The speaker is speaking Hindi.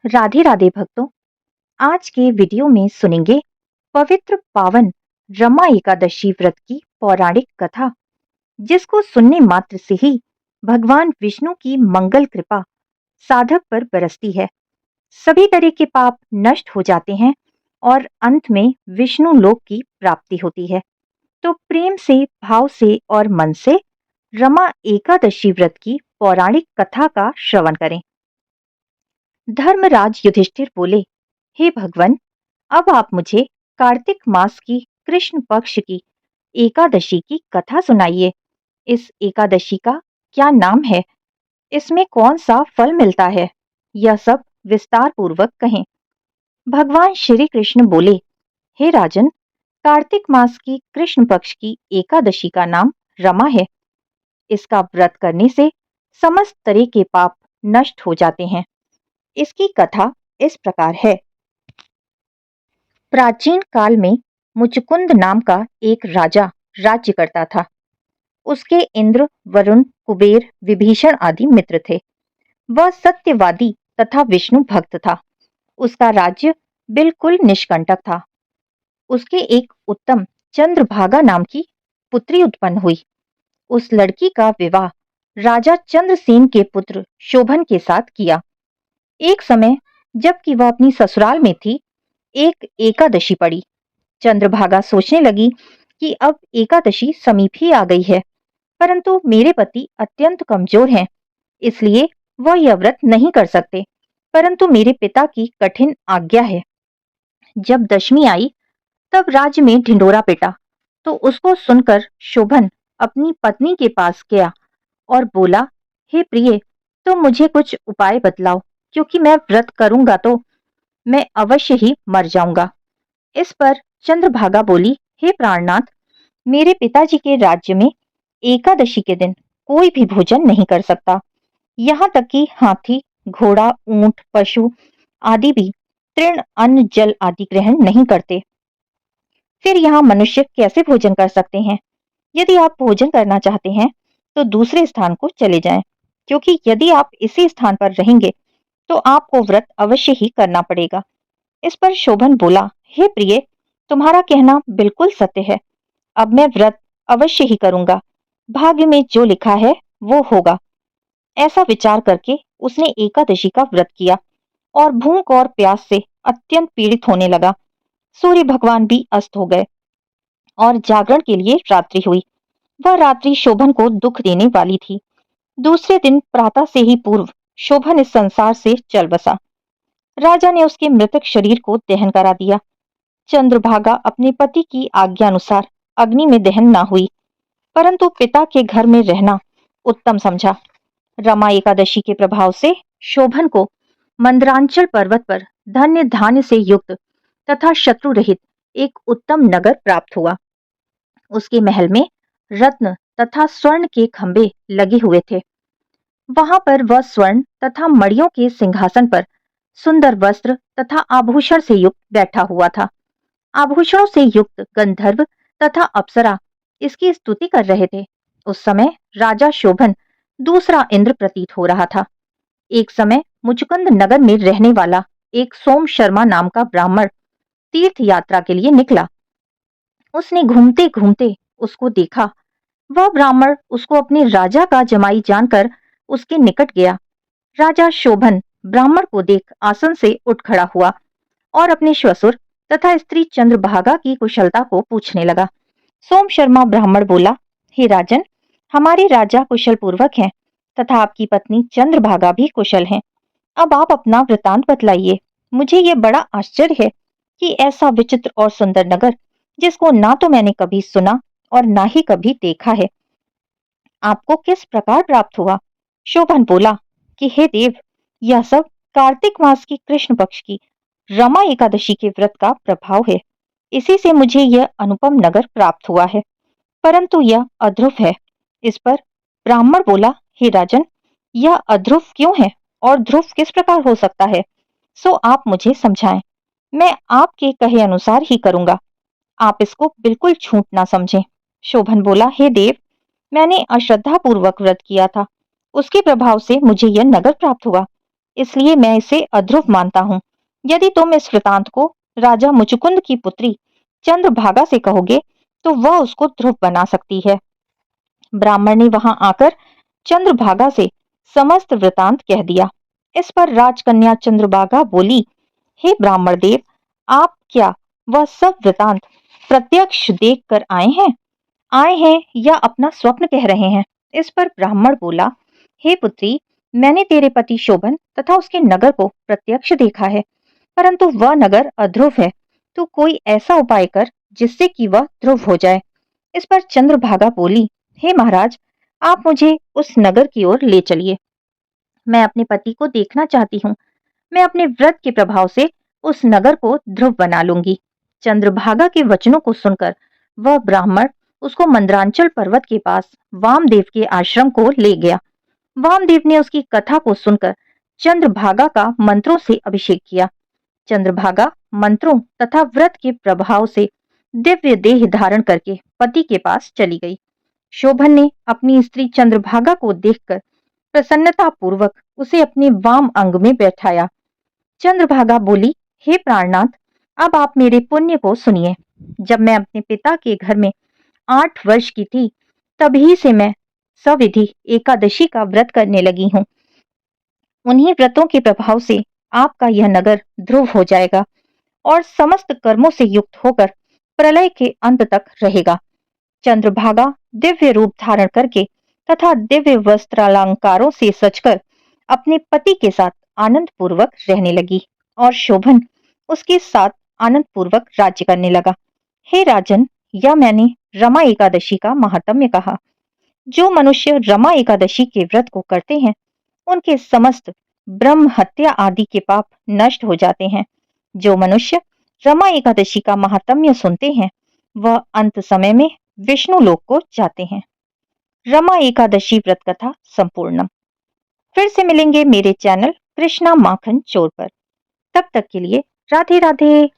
राधे राधे भक्तों। आज के वीडियो में सुनेंगे पवित्र पावन रमा एकादशी व्रत की पौराणिक कथा, जिसको सुनने मात्र से ही भगवान विष्णु की मंगल कृपा साधक पर बरसती है। सभी तरह के पाप नष्ट हो जाते हैं और अंत में विष्णु लोक की प्राप्ति होती है। तो प्रेम से, भाव से और मन से रमा एकादशी व्रत की पौराणिक कथा का श्रवण करें। धर्मराज युधिष्ठिर बोले, हे भगवान, अब आप मुझे कार्तिक मास की कृष्ण पक्ष की एकादशी की कथा सुनाइए। इस एकादशी का क्या नाम है? इसमें कौन सा फल मिलता है? यह सब विस्तार पूर्वक कहें। भगवान श्री कृष्ण बोले, हे राजन, कार्तिक मास की कृष्ण पक्ष की एकादशी का नाम रमा है। इसका व्रत करने से समस्त तरह के पाप नष्ट हो जाते हैं। इसकी कथा इस प्रकार है। प्राचीन काल में मुचकुंद नाम का एक राजा राज्य करता था। उसके इंद्र, वरुण, कुबेर, विभीषण आदि मित्र थे। वह सत्यवादी तथा विष्णु भक्त था। उसका राज्य बिल्कुल निष्कंटक था। उसके एक उत्तम चंद्रभागा नाम की पुत्री उत्पन्न हुई। उस लड़की का विवाह राजा चंद्रसेन के पुत्र शोभन के साथ किया। एक समय जबकि वह अपनी ससुराल में थी, एक एकादशी पड़ी। चंद्रभागा सोचने लगी कि अब एकादशी समीप ही आ गई है, परंतु मेरे पति अत्यंत कमजोर हैं, इसलिए वह यह व्रत नहीं कर सकते, परंतु मेरे पिता की कठिन आज्ञा है। जब दशमी आई तब राज्य में ढिंडोरा पिटा, तो उसको सुनकर शोभन अपनी पत्नी के पास गया और बोला, हे प्रिय, तुम मुझे कुछ उपाय बतलाओ, क्योंकि मैं व्रत करूंगा तो मैं अवश्य ही मर जाऊंगा। इस पर चंद्रभागा बोली, हे प्राणनाथ, मेरे पिताजी के राज्य में एकादशी के दिन कोई भी भोजन नहीं कर सकता। यहाँ तक कि हाथी, घोड़ा, ऊंट, पशु आदि भी तृण, अन्न, जल आदि ग्रहण नहीं करते। फिर यहाँ मनुष्य कैसे भोजन कर सकते हैं? यदि आप भोजन करना चाहते हैं तो दूसरे स्थान को चले जाएं, क्योंकि यदि आप इसी स्थान पर रहेंगे तो आपको व्रत अवश्य ही करना पड़ेगा। इस पर शोभन बोला, हे प्रिय, तुम्हारा कहना बिल्कुल सत्य है। अब मैं व्रत अवश्य ही करूंगा। भाग्य में जो लिखा है वो होगा। ऐसा विचार करके उसने एकादशी का व्रत किया और भूख और प्यास से अत्यंत पीड़ित होने लगा। सूर्य भगवान भी अस्त हो गए और जागरण के लिए रात्रि हुई। वह रात्रि शोभन को दुख देने वाली थी। दूसरे दिन प्रातः से ही पूर्व शोभन इस संसार से चल बसा। राजा ने उसके मृतक शरीर को दहन करा दिया। चंद्रभागा अपने पति की आज्ञा अनुसार अग्नि में दहन न हुई, परंतु पिता के घर में रहना उत्तम समझा। रमा एकादशी के प्रभाव से शोभन को मंदरांचल पर्वत पर धन्य धान्य से युक्त तथा शत्रु रहित एक उत्तम नगर प्राप्त हुआ। उसके महल में रत्न तथा स्वर्ण के खंभे लगे हुए थे। वहां पर वह स्वर्ण तथा मणियों के सिंहासन पर सुंदर वस्त्र तथा आभूषण से युक्त बैठा हुआ था। आभूषणों से युक्त गंधर्व तथा अप्सरा इसकी स्तुति कर रहे थे। उस समय राजा शोभन दूसरा इंद्र प्रतीत हो रहा था। एक समय मुचकुंद नगर में रहने वाला एक सोम शर्मा नाम का ब्राह्मण तीर्थ यात्रा के लिए निकला। उसने घूमते घूमते उसको देखा। वह ब्राह्मण उसको अपने राजा का जमाई जानकर उसके निकट गया। राजा शोभन ब्राह्मण को देख आसन से उठ खड़ा हुआ और अपने श्वशुर तथा स्त्री चंद्रभागा की कुशलता को पूछने लगा। सोम शर्मा ब्राह्मण बोला, हे राजन, हमारे राजा कुशल पूर्वक हैं तथा आपकी पत्नी चंद्रभागा भी कुशल हैं। अब आप अपना वृतांत बतलाइए। मुझे यह बड़ा आश्चर्य है कि ऐसा विचित्र और सुंदर नगर, जिसको ना तो मैंने कभी सुना और ना ही कभी देखा है, आपको किस प्रकार प्राप्त हुआ? शोभन बोला कि हे देव, यह सब कार्तिक मास की कृष्ण पक्ष की रमा एकादशी के व्रत का प्रभाव है। इसी से मुझे यह अनुपम नगर प्राप्त हुआ है, परंतु यह अध्रुव है। इस पर ब्राह्मण बोला, हे राजन, यह अध्रुव क्यों है और ध्रुव किस प्रकार हो सकता है? सो आप मुझे समझाएं। मैं आपके कहे अनुसार ही करूंगा। आप इसको बिल्कुल छूट ना समझें। शोभन बोला, हे देव, मैंने अश्रद्धा पूर्वक व्रत किया था, उसके प्रभाव से मुझे यह नगर प्राप्त हुआ। इसलिए मैं इसे अध्रुव मानता हूँ। यदि तुम इस वृतांत को राजा मुचुकुंद की पुत्री चंद्रभागा से कहोगे तो वह उसको ध्रुव बना सकती है। ब्राह्मण ने वहां आकर चंद्रभागा से समस्त वृतांत कह दिया। इस पर राजकन्या चंद्रभागा बोली, हे ब्राह्मण देव, आप क्या वह सब वृतांत प्रत्यक्ष देख कर आए हैं या अपना स्वप्न कह रहे हैं? इस पर ब्राह्मण बोला, हे पुत्री, मैंने तेरे पति शोभन तथा उसके नगर को प्रत्यक्ष देखा है, परंतु वह नगर अध्रुव है। तू कोई ऐसा उपाय कर जिससे कि वह ध्रुव हो जाए। इस पर चंद्रभागा बोली, हे महाराज, आप मुझे उस नगर की ओर ले चलिए। मैं अपने पति को देखना चाहती हूँ। मैं अपने व्रत के प्रभाव से उस नगर को ध्रुव बना लूंगी। चंद्रभागा के वचनों को सुनकर वह ब्राह्मण उसको मंदरांचल पर्वत के पास वामदेव के आश्रम को ले गया। वामदेव ने उसकी कथा को सुनकर चंद्रभागा का मंत्रों से अभिषेक किया। चंद्रभागा मंत्रों तथा व्रत के प्रभाव से दिव्य देह धारण करके पति के पास चली गई। शोभन ने अपनी स्त्री चंद्रभागा को देखकर प्रसन्नता पूर्वक उसे अपने वाम अंग में बैठाया। चंद्रभागा बोली, हे प्राणनाथ, अब आप मेरे पुण्य को सुनिए। जब मैं अपने पिता के घर में 8 वर्ष की थी, तभी से मैं सविधि एकादशी का व्रत करने लगी हूँ। उन्हीं व्रतों के प्रभाव से आपका यह नगर ध्रुव हो जाएगा और समस्त कर्मों से युक्त होकर प्रलय के अंत तक रहेगा। चंद्रभागा दिव्य रूप धारण करके तथा दिव्य वस्त्रालंकारों से सजकर अपने पति के साथ आनंद पूर्वक रहने लगी और शोभन उसके साथ आनंद पूर्वक राज्य करने लगा। हे राजन, यह मैंने रमा एकादशी का महात्म्य कहा। जो मनुष्य रमा एकादशी के व्रत को करते हैं, उनके समस्त ब्रह्म हत्या आदि के पाप नष्ट हो जाते हैं। जो मनुष्य रमा एकादशी का महात्म्य सुनते हैं, वह अंत समय में विष्णु लोक को जाते हैं। रमा एकादशी व्रत कथा संपूर्णम। फिर से मिलेंगे मेरे चैनल कृष्णा माखन चोर पर। तब तक के लिए राधे राधे।